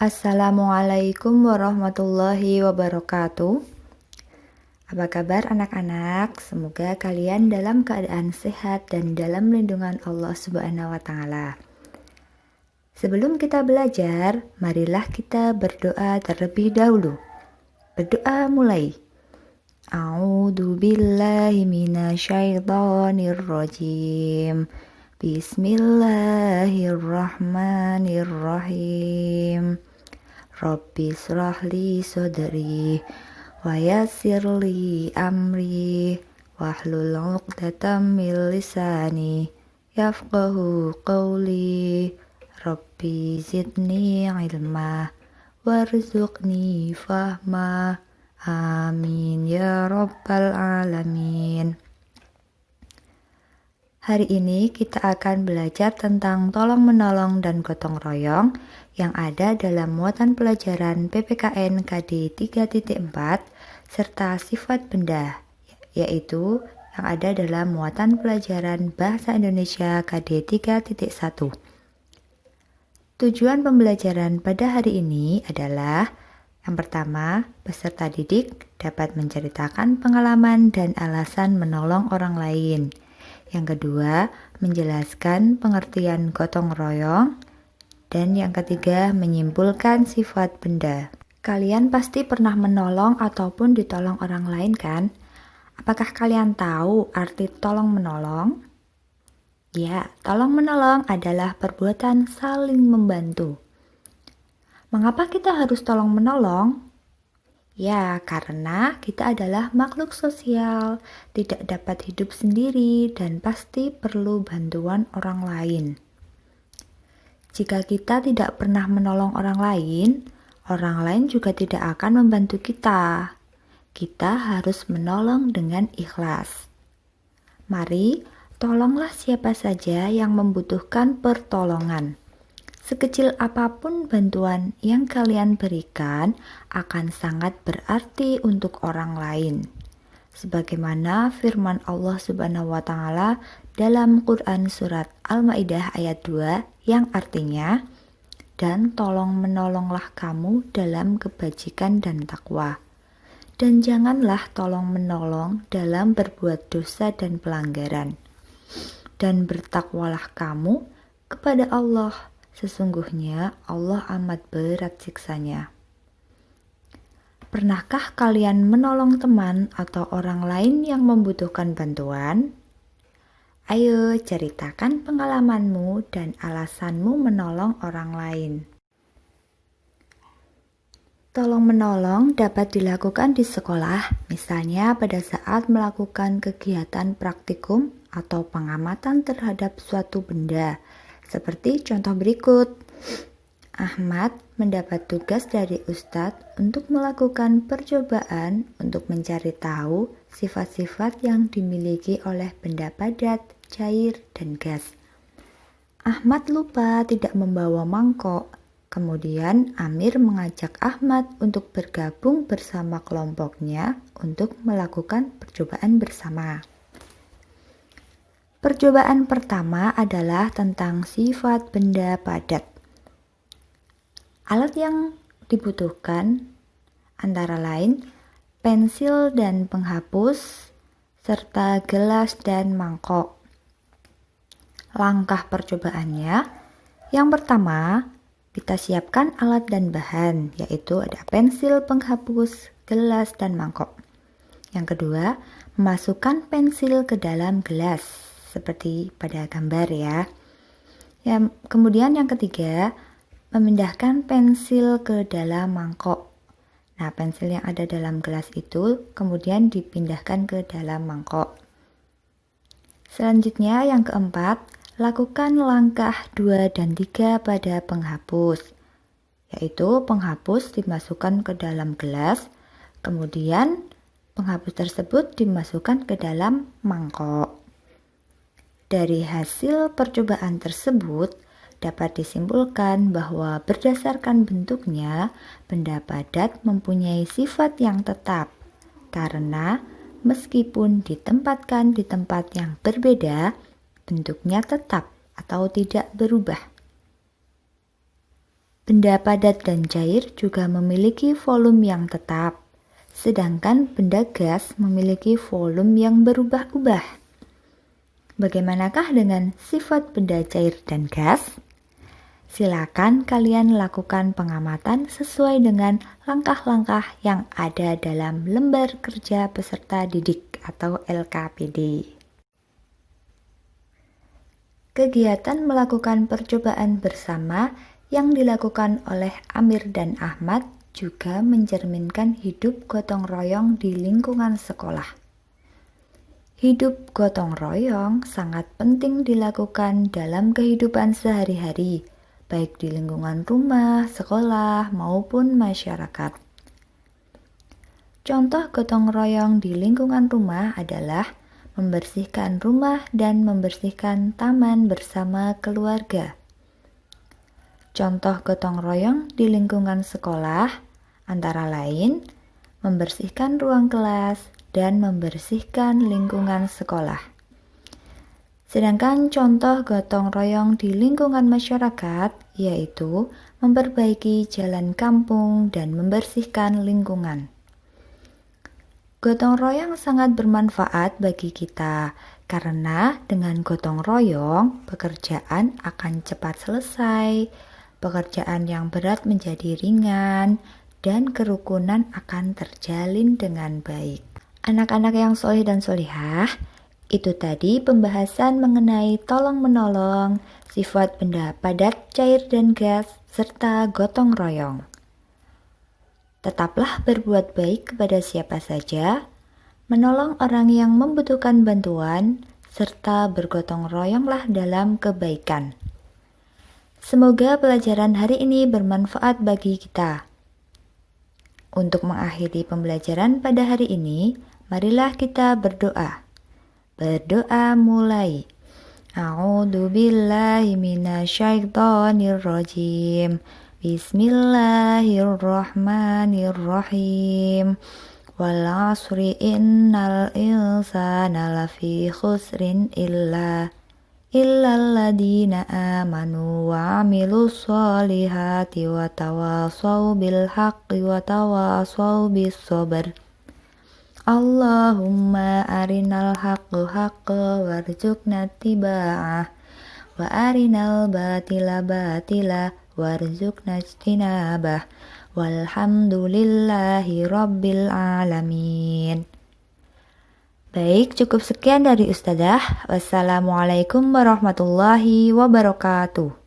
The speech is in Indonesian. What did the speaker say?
Assalamualaikum warahmatullahi wabarakatuh. Apa kabar anak-anak? Semoga kalian dalam keadaan sehat dan dalam lindungan Allah Subhanahu wa taala. Sebelum kita belajar, marilah kita berdoa terlebih dahulu. Berdoa mulai. A'udzu billahi minasyaitonir rajim. Bismillahirrahmanirrahim. Rabbi shrahli sodri wa yassirli amri wahlul 'uqdatam min lisani yafqahu qawli. Rabbi zidni ilma warzuqni fahma. Amin ya rabbal alamin. Hari ini kita akan belajar tentang tolong-menolong dan gotong royong yang ada dalam muatan pelajaran PPKN KD 3.4 serta sifat benda, yaitu yang ada dalam muatan pelajaran Bahasa Indonesia KD 3.1. Tujuan pembelajaran pada hari ini adalah: yang pertama, peserta didik dapat menceritakan pengalaman dan alasan menolong orang lain. Yang kedua, menjelaskan pengertian gotong royong. Dan yang ketiga, menyimpulkan sifat benda. Kalian pasti pernah menolong ataupun ditolong orang lain kan? Apakah kalian tahu arti tolong menolong? Ya, tolong menolong adalah perbuatan saling membantu. Mengapa kita harus tolong menolong? Ya, karena kita adalah makhluk sosial, tidak dapat hidup sendiri, dan pasti perlu bantuan orang lain. Jika kita tidak pernah menolong orang lain juga tidak akan membantu kita. Kita harus menolong dengan ikhlas. Mari, tolonglah siapa saja yang membutuhkan pertolongan. Sekecil apapun bantuan yang kalian berikan akan sangat berarti untuk orang lain. Sebagaimana firman Allah Subhanahu wa taala dalam Quran surat Al-Maidah ayat 2 yang artinya, "Dan tolong menolonglah kamu dalam kebajikan dan takwa. Dan janganlah tolong menolong dalam berbuat dosa dan pelanggaran. Dan bertakwalah kamu kepada Allah. Sesungguhnya Allah amat berat siksanya." Pernahkah kalian menolong teman atau orang lain yang membutuhkan bantuan? Ayo ceritakan pengalamanmu dan alasanmu menolong orang lain. Tolong menolong dapat dilakukan di sekolah, misalnya pada saat melakukan kegiatan praktikum atau pengamatan terhadap suatu benda. Seperti contoh berikut. Ahmad mendapat tugas dari Ustadz untuk melakukan percobaan untuk mencari tahu sifat-sifat yang dimiliki oleh benda padat, cair, dan gas. Ahmad lupa tidak membawa mangkok. Kemudian Amir mengajak Ahmad untuk bergabung bersama kelompoknya untuk melakukan percobaan bersama. Percobaan pertama adalah tentang sifat benda padat. Alat yang dibutuhkan antara lain pensil dan penghapus, serta gelas dan mangkok. Langkah percobaannya, yang pertama, kita siapkan alat dan bahan, yaitu ada pensil, penghapus, gelas, dan mangkok. Yang kedua, memasukkan pensil ke dalam gelas, seperti pada gambar ya. Kemudian yang ketiga, memindahkan pensil ke dalam mangkok. Nah, pensil yang ada dalam gelas itu kemudian dipindahkan ke dalam mangkok. Selanjutnya yang keempat, lakukan langkah 2 dan 3 pada penghapus, yaitu penghapus dimasukkan ke dalam gelas, kemudian penghapus tersebut dimasukkan ke dalam mangkok. Dari hasil percobaan tersebut, dapat disimpulkan bahwa berdasarkan bentuknya, benda padat mempunyai sifat yang tetap, karena meskipun ditempatkan di tempat yang berbeda, bentuknya tetap atau tidak berubah. Benda padat dan cair juga memiliki volume yang tetap, sedangkan benda gas memiliki volume yang berubah-ubah. Bagaimanakah dengan sifat benda cair dan gas? Silakan kalian lakukan pengamatan sesuai dengan langkah-langkah yang ada dalam lembar kerja peserta didik atau LKPD. Kegiatan melakukan percobaan bersama yang dilakukan oleh Amir dan Ahmad juga mencerminkan hidup gotong royong di lingkungan sekolah. Hidup gotong royong sangat penting dilakukan dalam kehidupan sehari-hari, baik di lingkungan rumah, sekolah, maupun masyarakat. Contoh gotong royong di lingkungan rumah adalah membersihkan rumah dan membersihkan taman bersama keluarga. Contoh gotong royong di lingkungan sekolah antara lain membersihkan ruang kelas dan membersihkan lingkungan sekolah. Sedangkan contoh gotong royong di lingkungan masyarakat yaitu memperbaiki jalan kampung dan membersihkan lingkungan. Gotong royong sangat bermanfaat bagi kita karena dengan gotong royong pekerjaan akan cepat selesai, pekerjaan yang berat menjadi ringan, dan kerukunan akan terjalin dengan baik. Anak-anak yang soleh dan solihah, itu tadi pembahasan mengenai tolong-menolong, sifat benda padat, cair dan gas, serta gotong royong. Tetaplah berbuat baik kepada siapa saja, menolong orang yang membutuhkan bantuan, serta bergotong royonglah dalam kebaikan. Semoga pelajaran hari ini bermanfaat bagi kita. Untuk mengakhiri pembelajaran pada hari ini, marilah kita berdoa. Berdoa mulai. A'udzu billahi minasyaitonir rajim. Bismillahirrahmanirrahim. Wal 'asri innal insana lafi khusrin illal ladzina amanu wa 'amilus solihati wa tawashaw bil haqqi wa tawashaw bis sabr. Allahumma arinal haqqo haqqo warzuqna tiba'ah wa arinal batila batila warzuqna ijtinabah walhamdulillahi rabbil alamin. Baik, cukup sekian dari Ustadzah. Wassalamualaikum warahmatullahi wabarakatuh.